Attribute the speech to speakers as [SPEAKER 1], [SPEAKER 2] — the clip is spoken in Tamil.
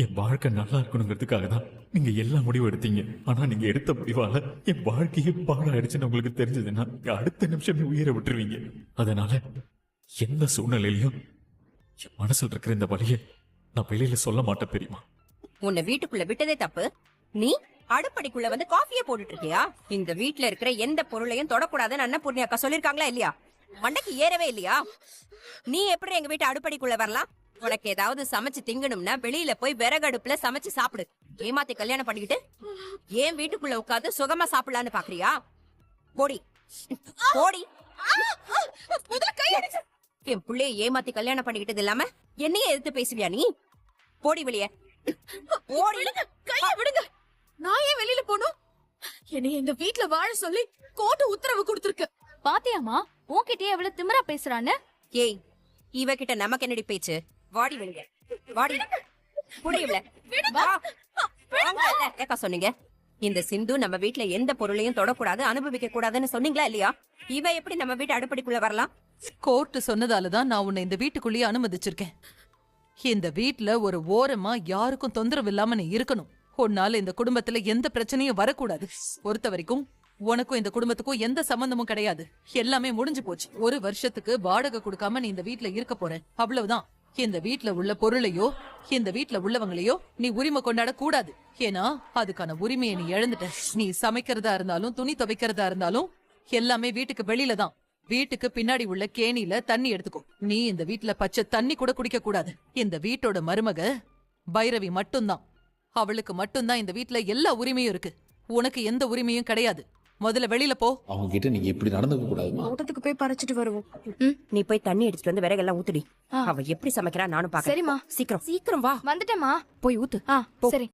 [SPEAKER 1] என் வாழ்க்கை நல்லா இருக்கணுங்கிறதுக்காக தான் நீங்க எல்லா முடிவும் எடுத்தீங்க. ஆனா நீங்க எடுத்த முடிவால என் வாழ்க்கையே பாழாயிடுச்சுன்னு உங்களுக்கு தெரிஞ்சதுன்னா அடுத்த நிமிஷமே உயிரை விட்டுருவீங்க. அதனால எந்த சூழ்நிலையிலையும் என் மனசுல இருக்கிற இந்த வழியை நான் வெளியில சொல்ல மாட்டேன் பெரியமா.
[SPEAKER 2] உன்னை வீட்டுக்குள்ள விட்டதே தப்பு. நீ அடுப்படிக்குள்ள வந்து காஃபியே போட்டுட்டு இருக்கியா? இந்த வீட்டுல இருக்கிற எந்த பொருளையும் தொடக்கூடாதுன்னு அன்னபூர்ணி அக்கா சொல்லிருக்காங்களா இல்லையா? மண்டைக்கு ஏறவே இல்லையா? நீ எப்படி எங்க வீட்டு அடுப்படிக்குள்ள வரலாம்? உனக்கு ஏதாவது சமைச்சு திங்கணும்னா வெளியில போய் விறகடுப்புல சமைச்சு சாப்பிடு. ஏமாத்தி கல்யாணம் பண்ணிக்கிட்டு ஏன் வீட்டுக்குள்ள உட்காந்து சுகமா சாப்பிடலான்னு பாக்குறியா? போடி போடி. என் புள்ளைய ஏமாத்தி கல்யாணம் பண்ணிக்கிட்டது இல்லாம என்னையே எதிர்த்து பேசுவியா நீ? போடி வெளியே.
[SPEAKER 3] கைய விடுங்க. நான் ஏன் வெளியில போகணும்? என்னை இந்த வீட்ல வாழ சொல்லி கோர்ட் உத்தரவு கொடுத்திருக்கு.
[SPEAKER 4] பாத்தியாமா உன்கிட்டயே எவ்வளவு திமிரா பேசுறான்னு?
[SPEAKER 2] ஏய், இவகிட்ட நமக்கு என்னடி பேச்சு? வாடி வெளியே வாடி. புடியல ஏக்கா சொன்னீங்க இந்த சிந்து நம்ம வீட்ல எந்த பொருளையும் தொடக்கூடாது, அனுபவிக்க கூடாதுன்னு சொன்னீங்களா இல்லையா? இவ எப்படி நம்ம வீட்டு அடுப்படிக்குள்ள வரலாம்?
[SPEAKER 5] கோர்ட் சொன்னதாலதான் நான் உன்னை இந்த வீட்டுக்குள்ளேயே அனுமதிச்சிருக்கேன். இந்த வீட்ல ஒரு ஓரமா யாருக்கும் தொந்தரவு இல்லாம நீ இருக்கணும். உன்னால இந்த குடும்பத்துல எந்த பிரச்சனையும் வரக்கூடாது. பொறுத்த வரைக்கும் உனக்கும் இந்த குடும்பத்துக்கும் எந்த சம்பந்தமும் கிடையாது. எல்லாமே முடிஞ்சு போச்சு. 1 வருஷத்துக்கு வாடகை கொடுக்காம நீ இந்த வீட்ல இருக்க போற, அவ்வளவுதான். இந்த வீட்ல உள்ள பொருளையோ இந்த வீட்ல உள்ளவங்களையோ நீ உரிமை கொண்டாட கூடாது. ஏன்னா அதுக்கான உரிமையை நீ இழந்துட்ட. நீ சமைக்கிறதா இருந்தாலும் துணி துவைக்கிறதா இருந்தாலும் எல்லாமே வீட்டுக்கு வெளியில தான். வீட்டுக்கு பின்னாடி உள்ள கேணியில தண்ணி எடுத்துக்கோ. நீ இந்த வீட்ல பச்சை தண்ணி கூட குடிக்க கூடாது. இந்த வீட்டோட மருமக பைரவி மட்டும்தான். அவளுக்கு மட்டும்தான் இந்த வீட்ல எல்லா உரிமையும் இருக்கு. உனக்கு எந்த உரிமையும் கிடையாது. முதல்ல வெளியில போ.
[SPEAKER 6] அவங்க கிட்ட நீங்க இப்படி நடந்துக்க கூடாதுமா.
[SPEAKER 3] தோட்டத்துக்கு போய் பறிச்சிட்டு வருவோம்.
[SPEAKER 2] நீ போய் தண்ணி எடுத்துட்டு வந்து விறகெல்லாம் ஊத்துடி. அவ எப்படி சமைக்கிறா நானும் பாக்க.
[SPEAKER 4] சரிம்மா.
[SPEAKER 2] சீக்கிரம் சீக்கிரம் வா.
[SPEAKER 4] வந்துட்டேமா.
[SPEAKER 2] போய் ஊத்து.
[SPEAKER 4] சரி.